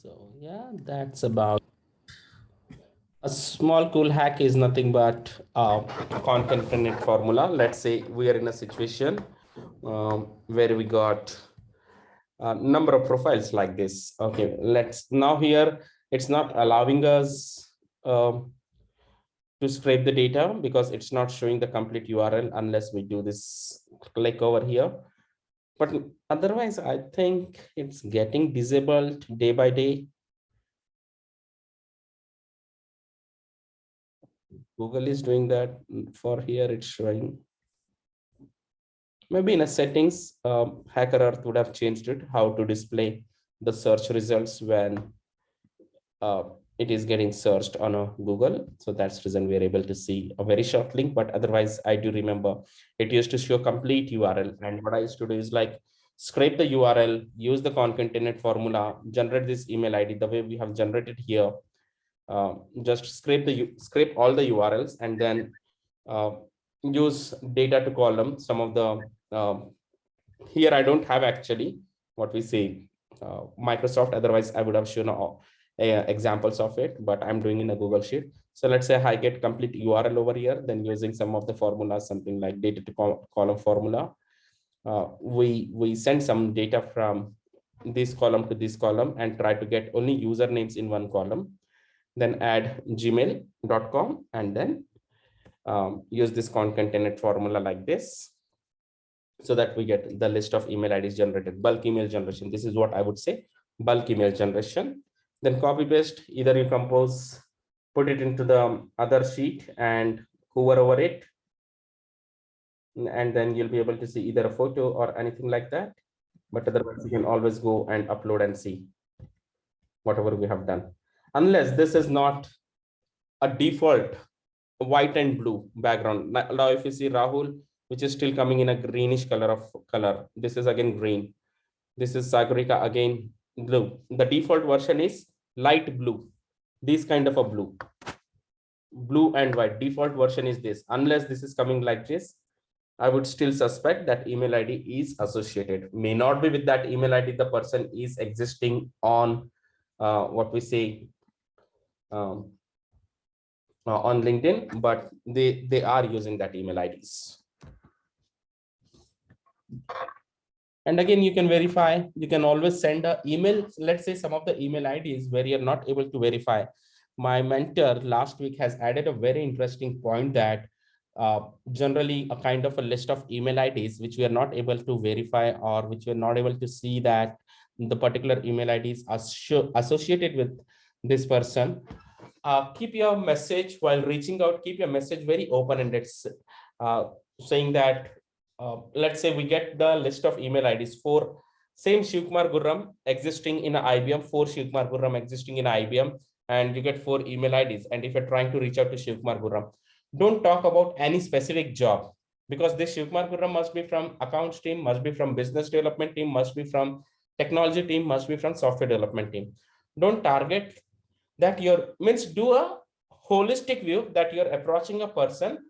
So yeah, that's about a small cool hack is nothing but concatenate formula. Let's say we are in a situation where we got a number of profiles like this. Okay, let's now here it's not allowing us to scrape the data because it's not showing the complete URL unless we do this click over here. But otherwise, I think it's getting disabled day by day. Google is doing that. For here, it's showing. Maybe in a settings, HackerEarth would have changed it, how to display the search results when it is getting searched on a Google. So that's the reason we're able to see a very short link. But otherwise, I do remember it used to show complete URL. And what I used to do is like scrape the URL, use the concatenate formula, generate this email ID the way we have generated here. Just scrape all the URLs and then use data to column some of the here I don't have actually what we say Microsoft, otherwise I would have shown examples of it, but I'm doing in a Google Sheet. So let's say I get complete URL over here, then using some of the formulas, something like data to column formula, we send some data from this column to this column and try to get only usernames in one column, then add gmail.com and then use this concatenate formula like this, so that we get the list of email IDs generated, bulk email generation. This is what I would say, bulk email generation. Then copy paste, either you compose, put it into the other sheet and hover over it. And then you'll be able to see either a photo or anything like that. But otherwise, you can always go and upload and see whatever we have done. Unless this is not a default white and blue background. Now, if you see Rahul, which is still coming in a greenish color. This is again green. This is Sagarika again blue. The default version is light blue. This kind of a blue. Blue and white. Default version is this. Unless this is coming like this, I would still suspect that email ID is associated. May not be with that email ID the person is existing on what we say on LinkedIn, but they are using that email IDs. And again, you can verify, you can always send an email. Let's say some of the email IDs where you're not able to verify. My mentor last week has added a very interesting point that generally a kind of a list of email IDs which we are not able to verify or which we are not able to see that the particular email IDs are associated with this person. Keep your message while reaching out, keep your message very open-ended, saying that let's say we get the list of email IDs for same Shivkumar Gurram existing in IBM, 4 Shivkumar Gurram existing in IBM, and you get 4 email IDs. And if you're trying to reach out to Shivkumar Gurram, don't talk about any specific job, because this Shivkumar Gurram must be from accounts team, must be from business development team, must be from technology team, must be from software development team. Don't target that. Do a holistic view that you're approaching a person,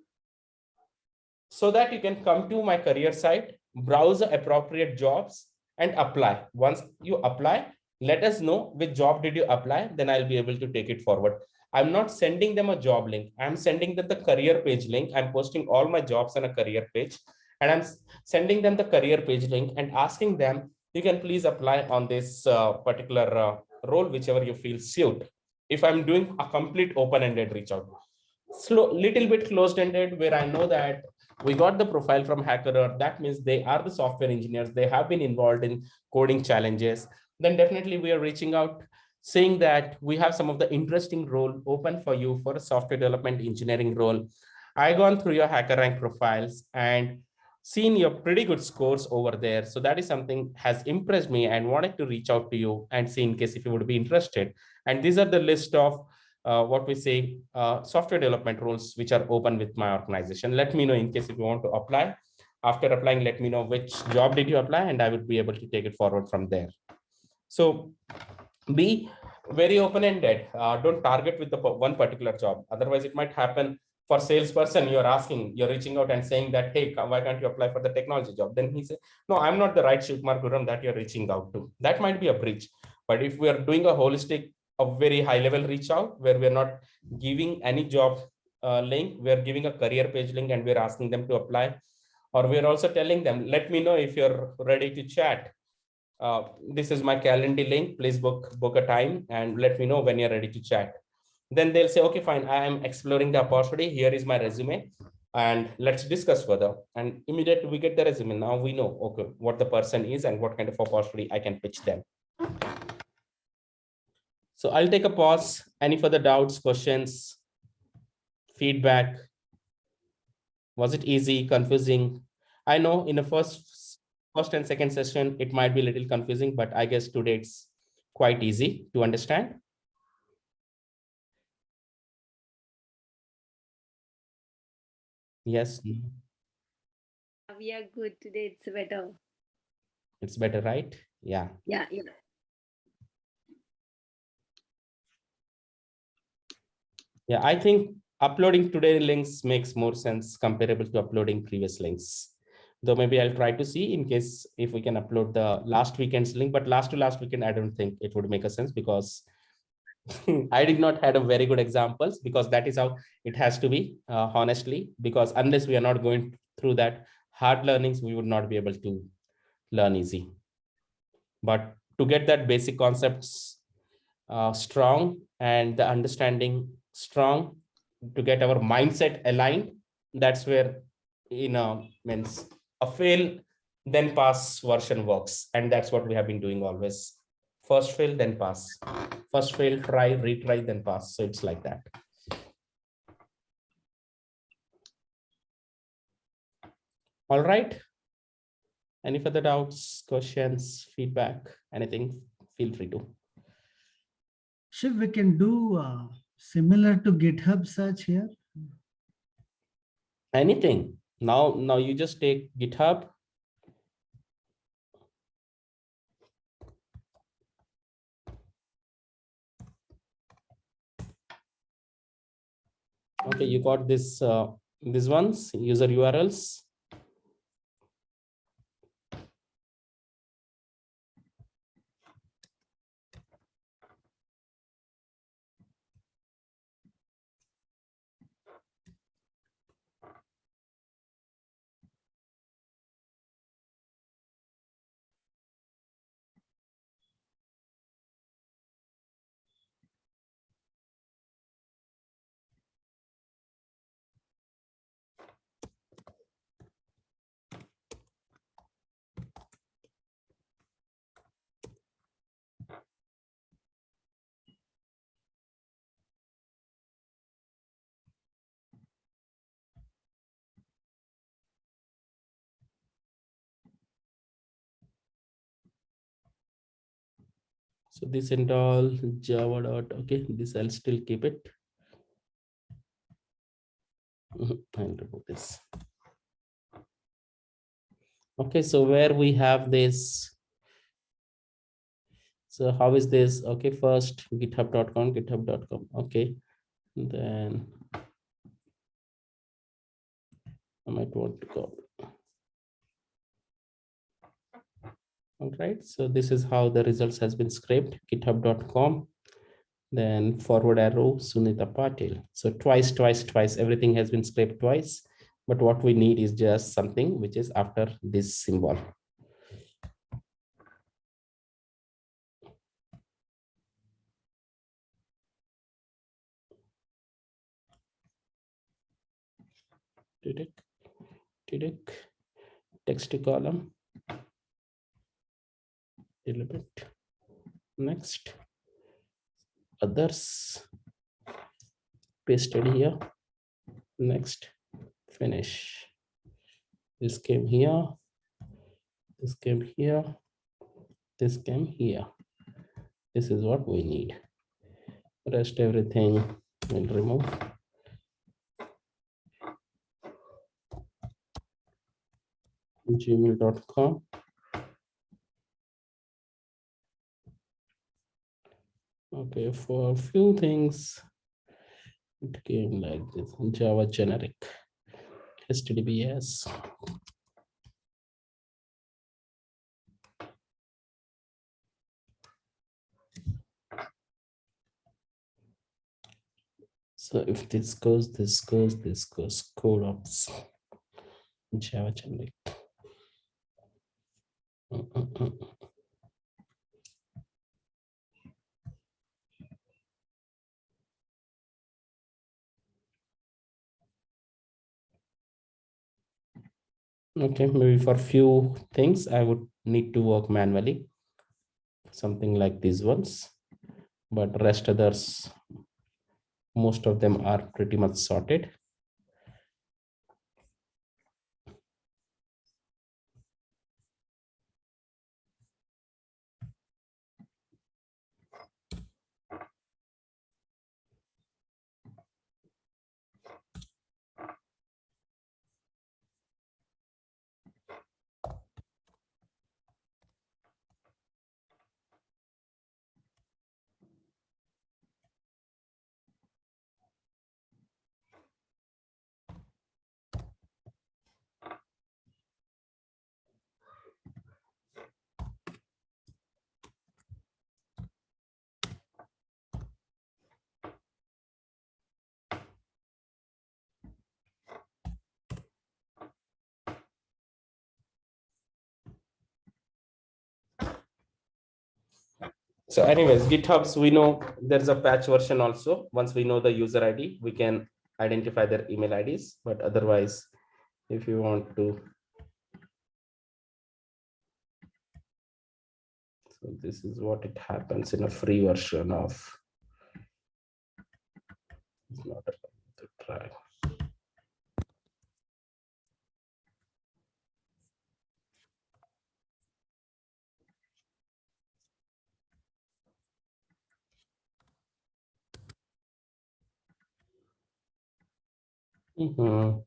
so that you can come to my career site, browse the appropriate jobs and apply. Once you apply, let us know which job did you apply, then I'll be able to take it forward. I'm not sending them a job link. I'm sending them the career page link. I'm posting all my jobs on a career page, and I'm sending them the career page link and asking them, you can please apply on this particular role, whichever you feel suit. If I'm doing a complete open-ended reach out, little bit closed-ended, where I know that we got the profile from HackerEarth, that means they are the software engineers, they have been involved in coding challenges, then definitely we are reaching out, saying that we have some of the interesting role open for you for a software development engineering role. I gone through your HackerRank profiles and seen your pretty good scores over there. So that is something has impressed me and wanted to reach out to you and see in case if you would be interested. And these are the list of what we say software development roles which are open with my organization. Let me know in case if you want to apply. After applying, let me know which job did you apply, and I would be able to take it forward from there. So be very open-ended. Don't target with the one particular job. Otherwise, it might happen for salesperson. You're reaching out and saying that, hey, why can't you apply for the technology job? Then he said, no, I'm not the right Shivkumar Gurram that you're reaching out to. That might be a breach. But if we are doing a holistic, a very high level reach out where we're not giving any job link, we're giving a career page link and we're asking them to apply, or we're also telling them, let me know if you're ready to chat. This is my calendar link. Please book a time and let me know when you're ready to chat. Then they'll say, okay, fine. I am exploring the opportunity. Here is my resume and let's discuss further. And immediately we get the resume. Now we know, okay, what the person is and what kind of opportunity I can pitch them. So I'll take a pause. Any further doubts, questions, feedback? Was it easy, confusing? I know in the first and second session, it might be a little confusing, but I guess today it's quite easy to understand. Yes. We are good today. It's better. It's better, right? Yeah. Yeah. Yeah, I think uploading today links makes more sense comparable to uploading previous links. Though maybe I'll try to see in case if we can upload the last weekend's link, but last weekend, I don't think it would make a sense because I did not had a very good examples, because that is how it has to be, honestly, because unless we are not going through that hard learnings, we would not be able to learn easy. But to get that basic concepts strong and the understanding strong, to get our mindset aligned, that's where, means a fail then pass version works. And that's what we have been doing always. First fail, then pass. First fail, try, retry, then pass. So it's like that. All right. Any further doubts, questions, feedback, anything? Feel free to. Shiv, we can do similar to GitHub search here. Anything. Now you just take GitHub. Okay, you got this, these ones, user URLs. So this and all Java dot, okay, this I'll still keep it. I'll remove this. Okay, so where we have this, so how is this? Okay, first github.com, okay. Then I might want to go. All right, so this is how the results has been scraped, github.com. Then forward arrow, Sunita Patil. So twice, everything has been scraped twice. But what we need is just something which is after this symbol. Text column, element, next, others, pasted here, next, finish. This came here, this came here, this came here. This is what we need. Rest everything we'll remove. Gmail.com. Okay, for a few things, it came like this, Java generic, HTTPS. So if this goes, code ops, Java generic. Okay, maybe for few things I would need to work manually, something like these ones, but rest others, most of them are pretty much sorted. So anyways, GitHubs, we know there's a patch version also. Once we know the user ID, we can identify their email IDs. But otherwise, if you want to, so this is what it happens in a free version of. It's not a to try. Mhm.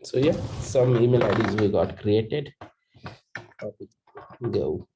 So yeah, some email IDs we got created. Go.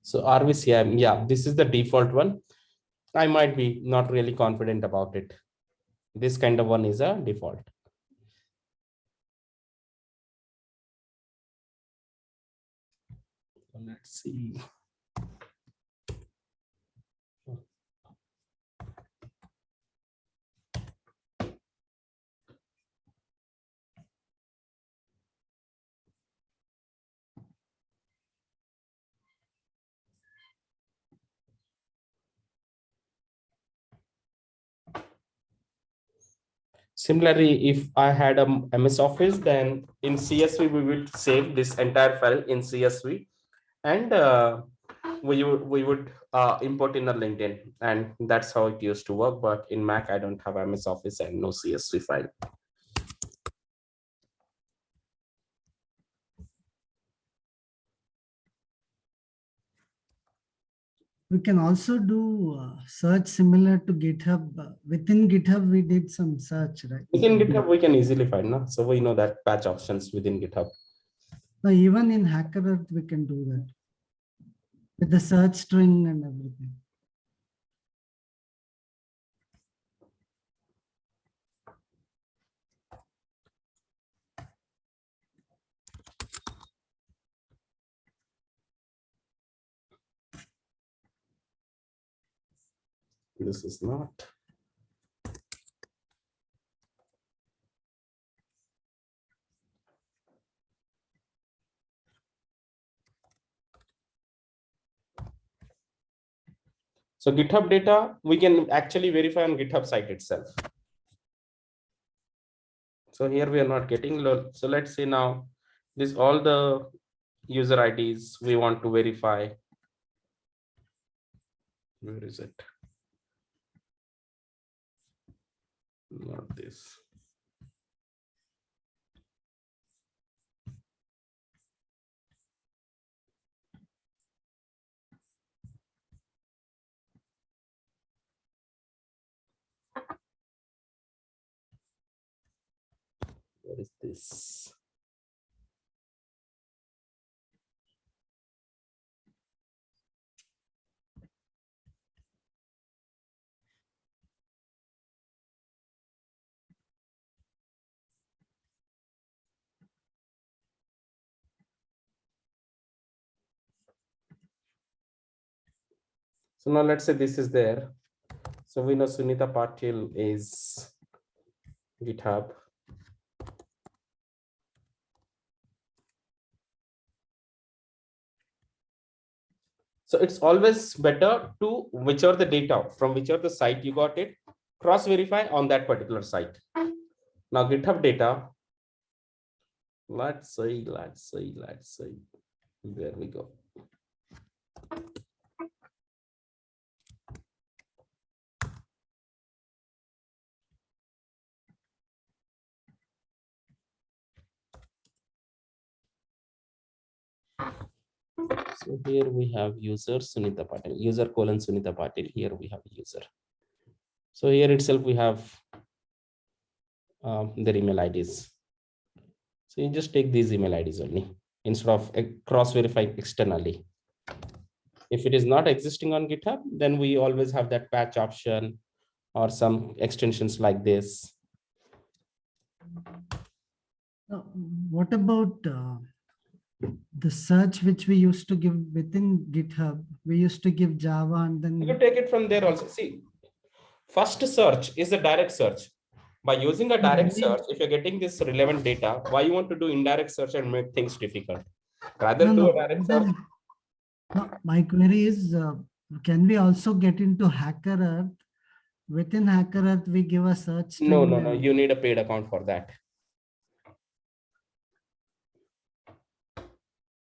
So RVCM, yeah, this is the default one. I might be not really confident about it. This kind of one is a default. Let's see. Similarly, if I had a MS Office, then in CSV, we will save this entire file in CSV, and we would import in a LinkedIn, and that's how it used to work. But in Mac, I don't have MS Office and no CSV file. We can also do search similar to GitHub. Within GitHub, we did some search, right? Within GitHub, we can easily find, no? So we know that patch options within GitHub. No, even in HackerEarth, we can do that with the search string and everything. This is not. So GitHub data, we can actually verify on GitHub site itself. So here we are not getting low. So let's say now this all the user IDs we want to verify. Where is it? Not this. What is this? So now let's say this is there. So we know Sunita Patil is GitHub. So it's always better to whichever the data from whichever the site you got it, cross verify on that particular site. Now GitHub data. Let's see. There we go. So here we have user Sunita Patil, user colon Sunita Patil. Here we have user. So here itself we have their email IDs. So you just take these email IDs only instead of cross verifying externally. If it is not existing on GitHub, then we always have that patch option or some extensions like this. Now, what about the search which we used to give within GitHub? We used to give Java and then You take it from there also. See, first search is a direct search. By using a direct search, if you're getting this relevant data, why you want to do indirect search and make things difficult? Rather do a direct search. No, my query is, can we also get into HackerEarth? Within HackerEarth, we give a search string. No. You need a paid account for that.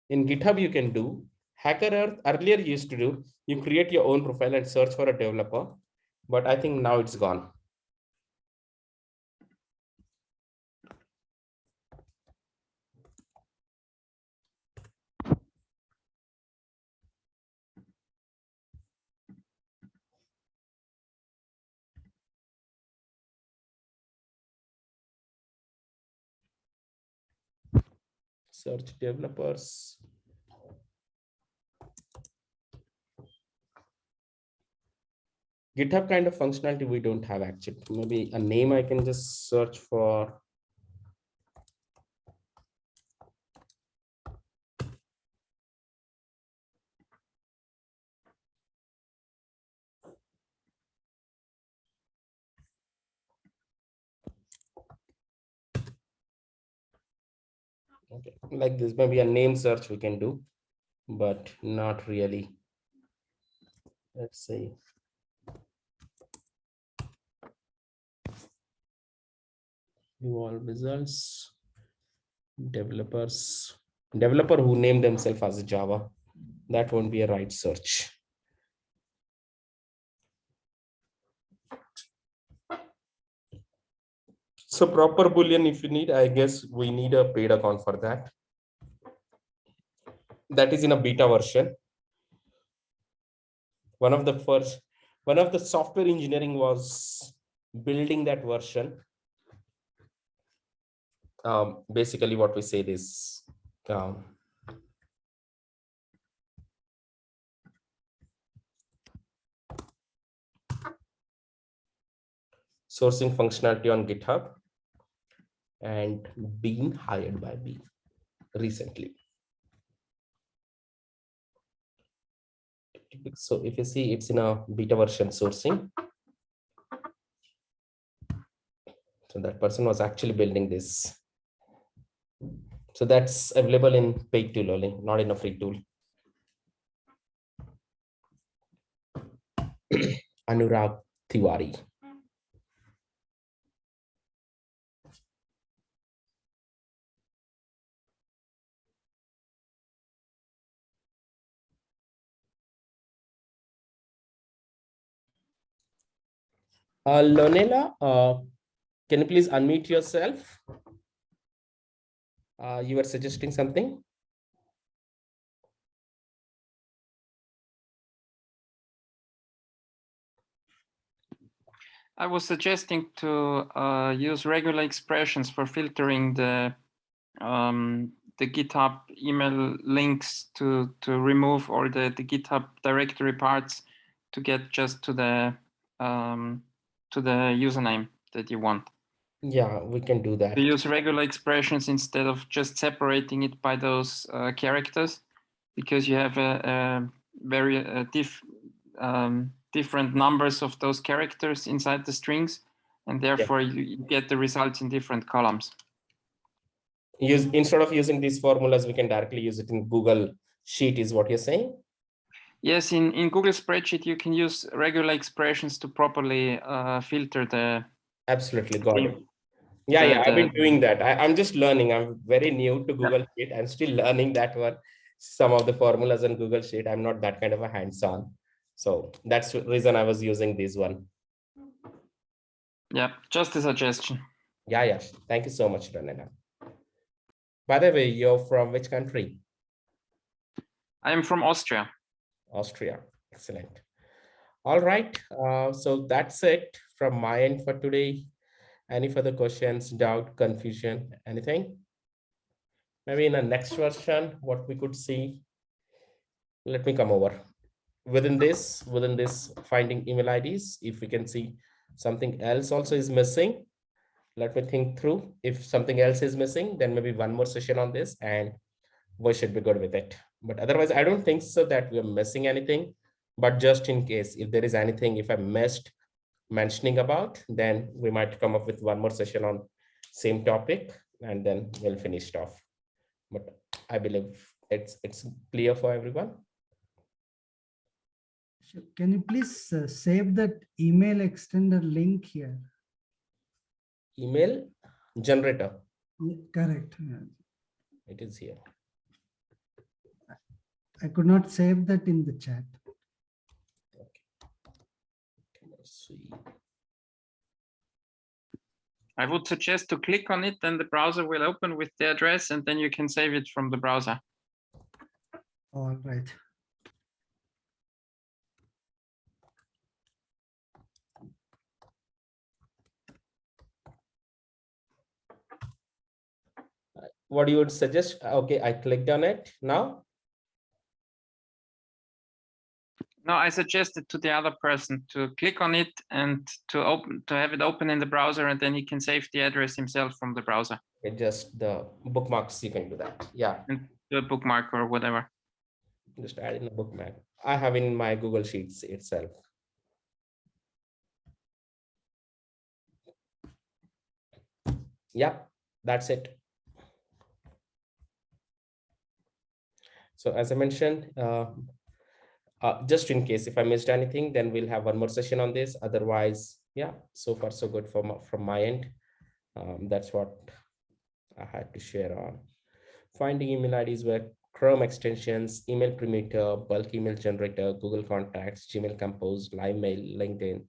In GitHub, you can do HackerEarth. Earlier used to do, you create your own profile and search for a developer. But I think now it's gone. Search developers. GitHub kind of functionality we don't have actually. Maybe a name I can just search for. Okay, like this, maybe a name search we can do, but not really. Let's see. Do all results. Developer who name themselves as Java. That won't be a right search. So proper Boolean, if you need, I guess we need a paid account for that. That is in a beta version. One of the software engineering was building that version. Basically what we said is, sourcing functionality on GitHub and being hired by me recently. So if you see, it's in a beta version sourcing. So that person was actually building this. So that's available in paid tool only, not in a free tool. Anurag Tiwari. Lonela, can you please unmute yourself? You were suggesting something? I was suggesting to use regular expressions for filtering the GitHub email links to remove all the GitHub directory parts to get just to the username that you want. Yeah, we can do that. To use regular expressions instead of just separating it by those characters, because you have a very different numbers of those characters inside the strings, and therefore you get the results in different columns. Instead of using these formulas, we can directly use it in Google Sheet, is what you're saying? Yes, in Google Spreadsheet, you can use regular expressions to properly filter the... Absolutely, got it. Yeah, I've been doing that. I'm just learning. I'm very new to Google Sheet. I'm still learning that one. Some of the formulas in Google Sheet, I'm not that kind of a hands-on. So that's the reason I was using this one. Yeah, just a suggestion. Yeah. Thank you so much, Ranena. By the way, you're from which country? I am from Austria. Austria. Excellent. All right. So that's it from my end for today. Any further questions, doubt, confusion, anything? Maybe in the next version, what we could see. Let me come over. Within this finding email IDs, if we can see something else also is missing, let me think through. If something else is missing, then maybe one more session on this and we should be good with it. But otherwise, I don't think so that we're missing anything. But just in case, if there is anything, if I missed mentioning about, then we might come up with one more session on same topic and then we'll finish it off. But I believe it's clear for everyone. Can you please save that email extender link here? Email generator. Yeah, correct. Yeah. It is here. I could not save that in the chat. Okay. Let's see. I would suggest to click on it, then the browser will open with the address, and then you can save it from the browser. All right. What you would suggest? Okay, I clicked on it now. No, I suggested to the other person to click on it and to have it open in the browser, and then he can save the address himself from the browser. Okay, just the bookmarks, you can do that. Yeah. And do a bookmark or whatever. Just add in a bookmark. I have in my Google Sheets itself. Yep, that's it. So as I mentioned, just in case if I missed anything, then we'll have one more session on this. Otherwise, yeah, so far so good from my end. That's what I had to share on. Finding email IDs were Chrome extensions, email Premeter, bulk email generator, Google Contacts, Gmail Compose, Livemail, LinkedIn,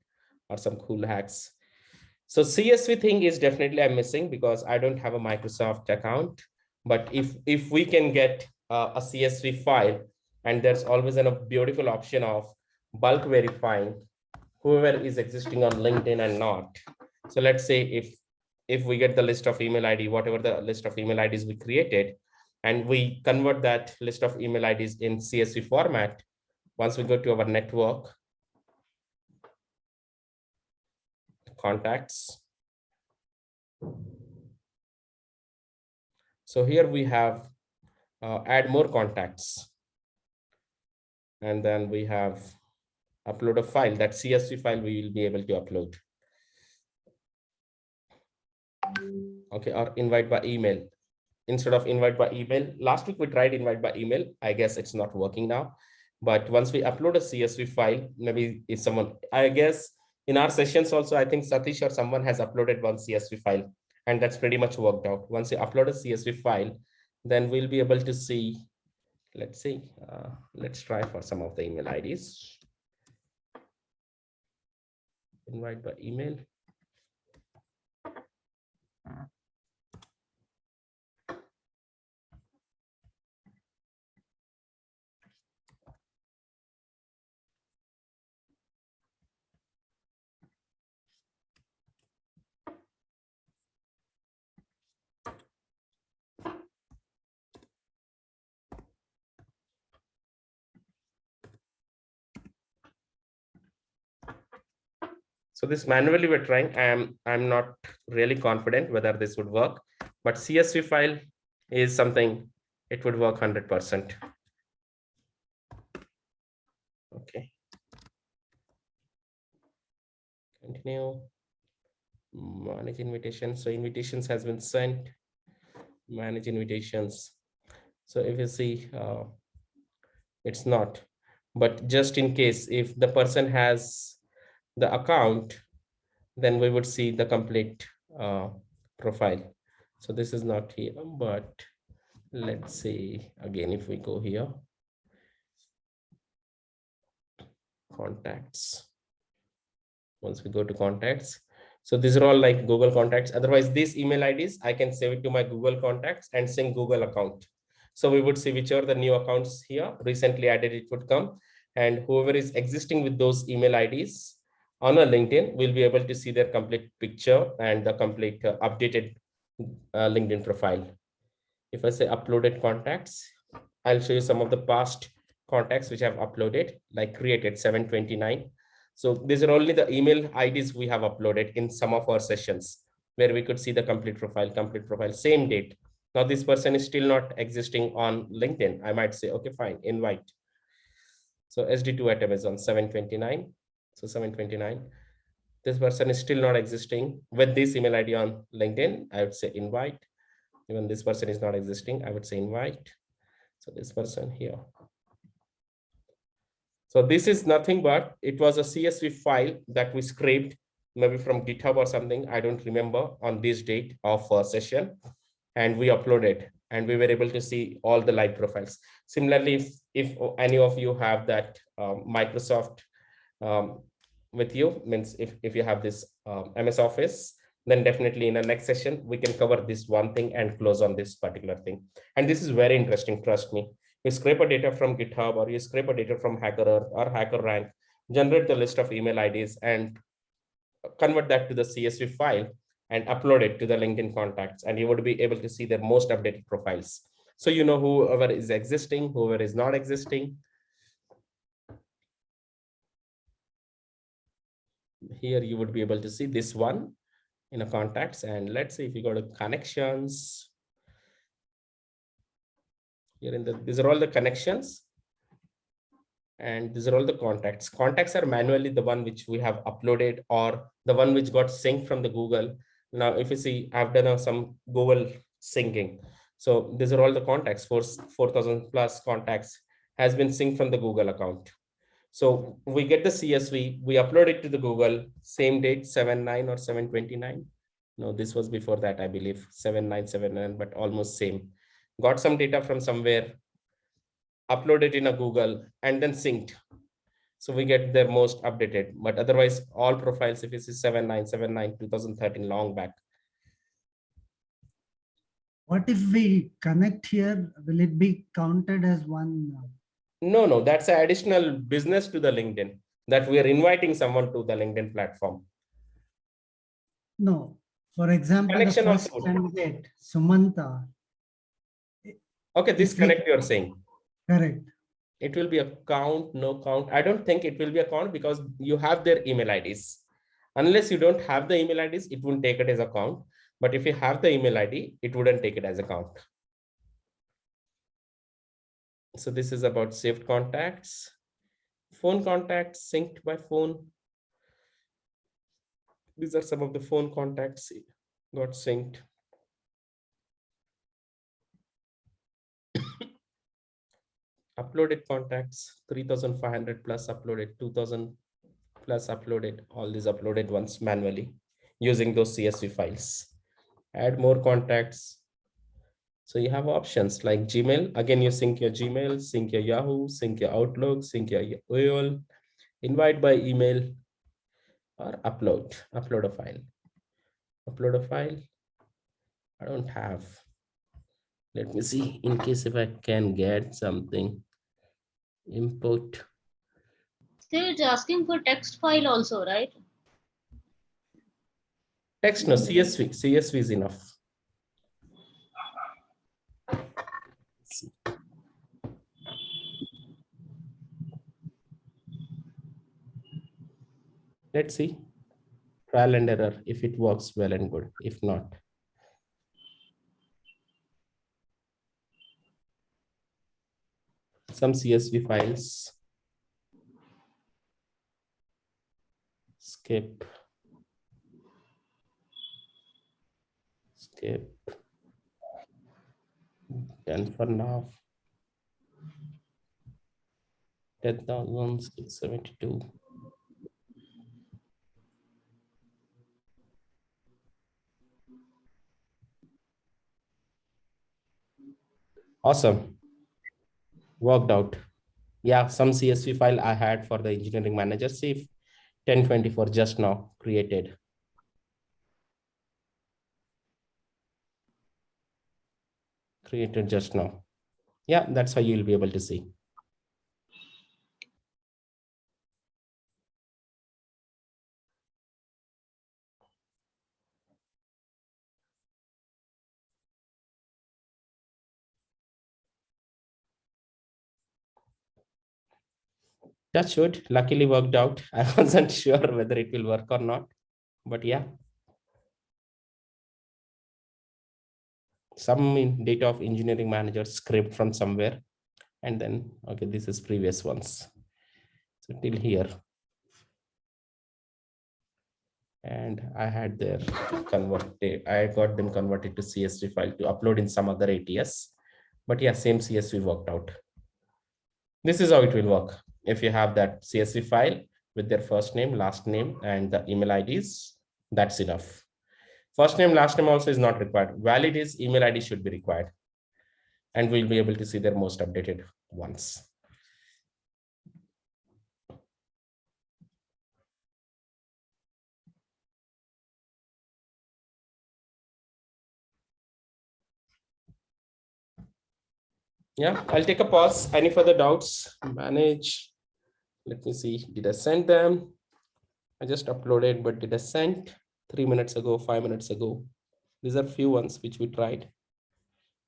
or some cool hacks. So CSV thing is definitely I'm missing because I don't have a Microsoft account. But if we can get a CSV file, and there's always a beautiful option of bulk verifying whoever is existing on LinkedIn and not. So let's say if we get the list of email ID, whatever the list of email IDs we created, and we convert that list of email IDs in CSV format, once we go to our network, contacts. So here we have add more contacts. And then we have upload a file. That CSV file we will be able to upload. Okay, or invite by email. Instead of invite by email, last week we tried invite by email. I guess it's not working now. But once we upload a CSV file, maybe if someone, I guess in our sessions also, I think Satish or someone has uploaded one CSV file, and that's pretty much worked out. Once you upload a CSV file, then we'll be able to see, let's see, let's try for some of the email IDs. Invite by email. So this manually we're trying. I'm not really confident whether this would work, but CSV file is something, it would work 100%. Okay. Continue. Manage invitations. So invitations has been sent. Manage invitations. So if you see, it's not, but just in case if the person has the account, then we would see the complete profile. So this is not here, but let's see again, if we go here, contacts. Once we go to contacts, so these are all like Google contacts. Otherwise, these email IDs, I can save it to my Google contacts and sync Google account. So we would see whichever the new accounts here recently added, it would come, and whoever is existing with those email IDs on a LinkedIn will be able to see their complete picture and the complete updated LinkedIn profile. If I say uploaded contacts, I'll show you some of the past contacts which I've uploaded, like created 729. So these are only the email IDs we have uploaded in some of our sessions where we could see the complete profile, same date. Now this person is still not existing on LinkedIn. I might say, okay, fine, invite. So SD2 at Amazon 729. So 729. This person is still not existing with this email ID on LinkedIn. I would say invite. Even this person is not existing, I would say invite. So this person here. So this is nothing but it was a CSV file that we scraped maybe from GitHub or something. I don't remember on this date of session, and we uploaded and we were able to see all the live profiles. Similarly, if any of you have that Microsoft with you, means if you have this MS Office, then definitely in the next session, we can cover this one thing and close on this particular thing. And this is very interesting, trust me. You scrape a data from GitHub or you scrape a data from HackerEarth or HackerRank, generate the list of email IDs and convert that to the CSV file and upload it to the LinkedIn contacts. And you would be able to see their most updated profiles. So you know whoever is existing, whoever is not existing. Here you would be able to see this one in a contacts. And let's see if you go to connections. Here in these are all the connections. And these are all the contacts. Contacts are manually the one which we have uploaded or the one which got synced from the Google. Now, if you see, I've done some Google syncing. So these are all the contacts, 4,000 plus contacts has been synced from the Google account. So we get the CSV, we upload it to the Google, same date, 7/9 or 7/29. No, this was before that, I believe, 7/9, but almost same. Got some data from somewhere, upload it in a Google and then synced. So we get their most updated, but otherwise all profiles, if it's 7/9, 2013, long back. What if we connect here? Will it be counted as one? No, that's an additional business to the LinkedIn. that we are inviting someone to the LinkedIn platform. No, for example, the Connection first also. candidate, Sumanta. Okay, this if we- connect you're saying. Correct. It will be a count, no count. I don't think it will be a count because you have their email IDs. Unless you don't have the email IDs, it won't take it as a count. But if you have the email ID, it wouldn't take it as a count. So this is about saved contacts, phone contacts synced by phone. These are some of the phone contacts got synced. Uploaded contacts, 3,500 plus uploaded, 2,000 plus uploaded, all these uploaded ones manually using those CSV files. Add more contacts. So you have options like Gmail. Again, you sync your Gmail, sync your Yahoo, sync your Outlook, sync your AOL, invite by email, or upload a file. Upload a file. I don't have. Let me see in case if I can get something. Input. Still, it's asking for text file also, right? Text, no, CSV. CSV is enough. Let's see. Trial and error. If it works well and good. If not. Some CSV files. Skip. Skip. Done for now. 10,672. Awesome. Worked out. Yeah, some CSV file I had for the engineering manager. See, 1024 just now created. Created just now. Yeah, that's how you'll be able to see. That should luckily worked out. I wasn't sure whether it will work or not, but yeah. Some data of engineering manager script from somewhere. And then, okay, this is previous ones. So till here. And I had their converted, I got them converted to CSV file to upload in some other ATS. But yeah, same CSV worked out. This is how it will work. If you have that CSV file with their first name, last name, and the email IDs, that's enough. First name, last name also is not required. Valid is email ID should be required. And we'll be able to see their most updated ones. Yeah, I'll take a pause. Any further doubts? Manage. Let me see. Did I send them? I just uploaded, but did I send 3 minutes ago, 5 minutes ago? These are few ones which we tried.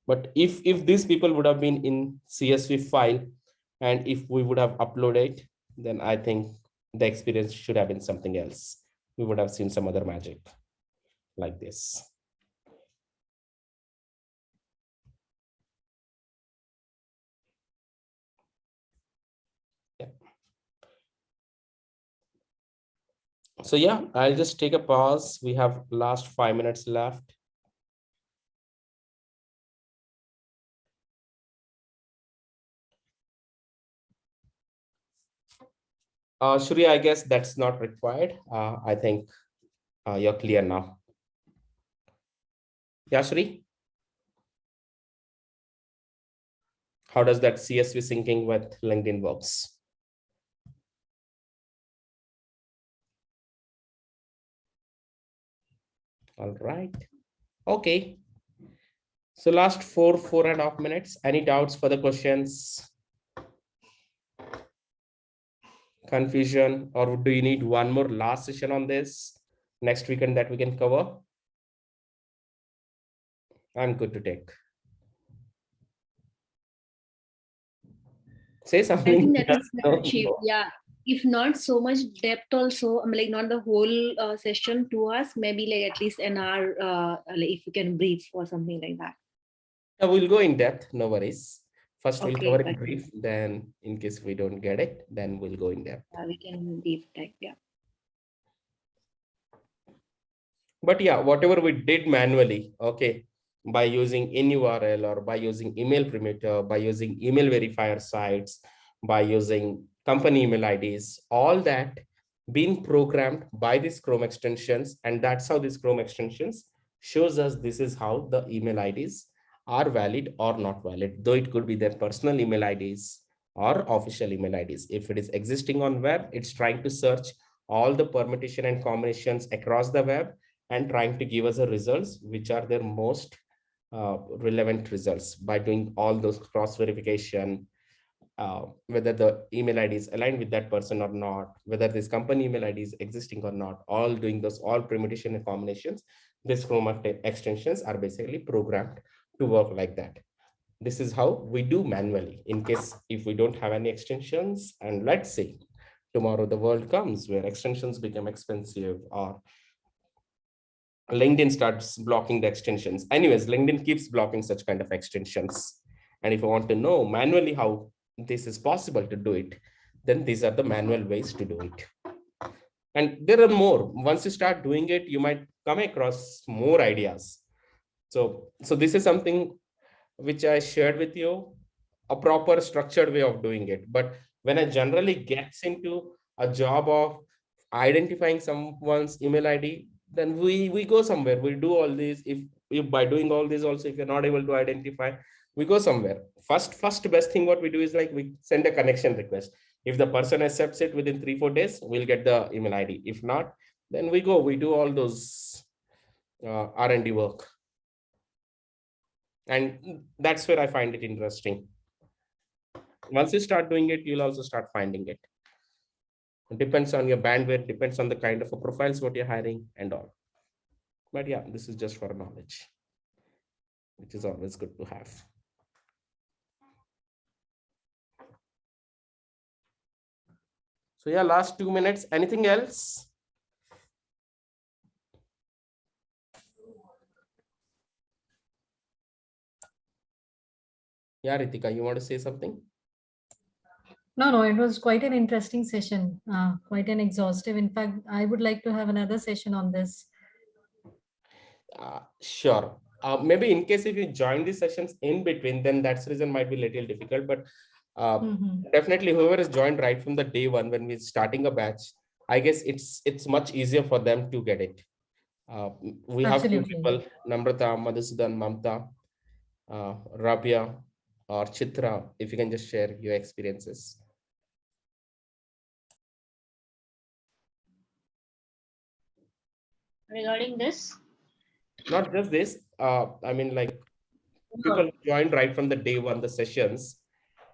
But if these people would have been in CSV file, and if we would have uploaded, then I think the experience should have been something else. We would have seen some other magic like this. Yeah. So yeah, I'll just take a pause. We have last 5 minutes left. Shuri, I guess that's not required. I think you're clear now. Yeah, Shri? How does that CSV syncing with LinkedIn works? All right. Okay. So last 4.5 minutes. Any doubts, further questions? confusion, or do you need one more last session on this next weekend that we can cover? I'm good to take. Say I something. think that is No, cheap. no. Yeah. If not so much depth also, like not the whole session to us, maybe like at least an hour, like if you can brief or something like that. We'll go in depth, no worries. First, we'll Okay, cover it but brief, then in case we don't get it, then we'll go in depth. we can brief type, yeah. But yeah, whatever we did manually, okay, by using in URL or by using email perimeter, by using email verifier sites, by using company email IDs, all that been programmed by these Chrome extensions. And that's how these Chrome extensions shows us this is how the email IDs are valid or not valid, though it could be their personal email IDs or official email IDs. If it is existing on web, it's trying to search all the permutation and combinations across the web and trying to give us the results which are their most relevant results by doing all those cross verification, whether the email ID is aligned with that person or not, whether this company email ID is existing or not, all doing those all permutation and combinations. These Chrome extensions are basically programmed to work like that. This is how we do manually in case if we don't have any extensions. And let's say tomorrow the world comes where extensions become expensive, or LinkedIn starts blocking the extensions. Anyways, LinkedIn keeps blocking such kind of extensions. And if you want to know manually how this is possible to do it, then these are the manual ways to do it. And there are more. Once you start doing it, you might come across more ideas. So this is something which I shared with you, a proper structured way of doing it. But when I generally gets into a job of identifying someone's email ID, then we go somewhere. We do all this. If by doing all this also, if you're not able to identify, we go somewhere. First best thing what we do is like we send a connection request. If the person accepts it within 3-4 days, we'll get the email ID. If not, then we do all those R&D work. And that's where I find it interesting. Once you start doing it, you'll also start finding it. It depends on your bandwidth, depends on the kind of a profiles what you're hiring and all. But yeah, this is just for knowledge, which is always good to have. So yeah, last 2 minutes. Anything else? Yeah, Ritika, you want to say something? No, it was quite an interesting session, quite an exhaustive. In fact, I would like to have another session on this. Sure. Maybe in case if you join the sessions in between, then that's the reason might be a little difficult. But definitely whoever is joined right from the day one when we're starting a batch, I guess it's much easier for them to get it. We have few people, Namrata, Madhusudan, Mamta, Rabia, or Chitra, if you can just share your experiences. Regarding this? Not just this, I mean like people who joined right from the day one, the sessions,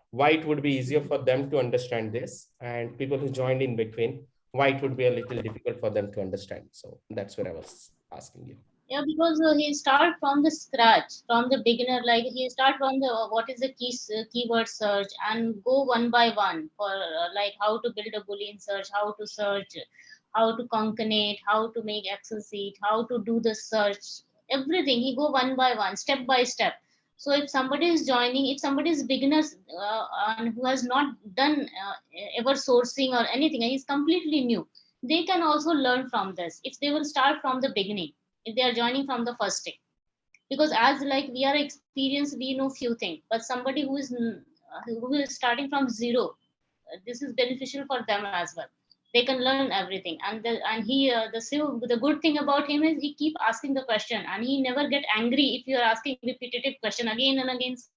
why it would be easier for them to understand this, and people who joined in between, why it would be a little difficult for them to understand. So that's what I was asking you. Yeah, because he start from the scratch, from the beginner. Like he start from the what is the keyword search and go one by one for like how to build a Boolean search, how to search, how to concatenate, how to make Excel sheet, how to do the search, everything. He go one by one, step by step. So if somebody is joining, if somebody is beginners and who has not done ever sourcing or anything, and he's completely new, they can also learn from this if they will start from the beginning, if they are joining from the first day. Because as like we are experienced, we know few things, but somebody who is starting from zero, this is beneficial for them as well. They can learn everything. And the good thing about him is he keep asking the question, and he never get angry if you are asking repetitive question again and again,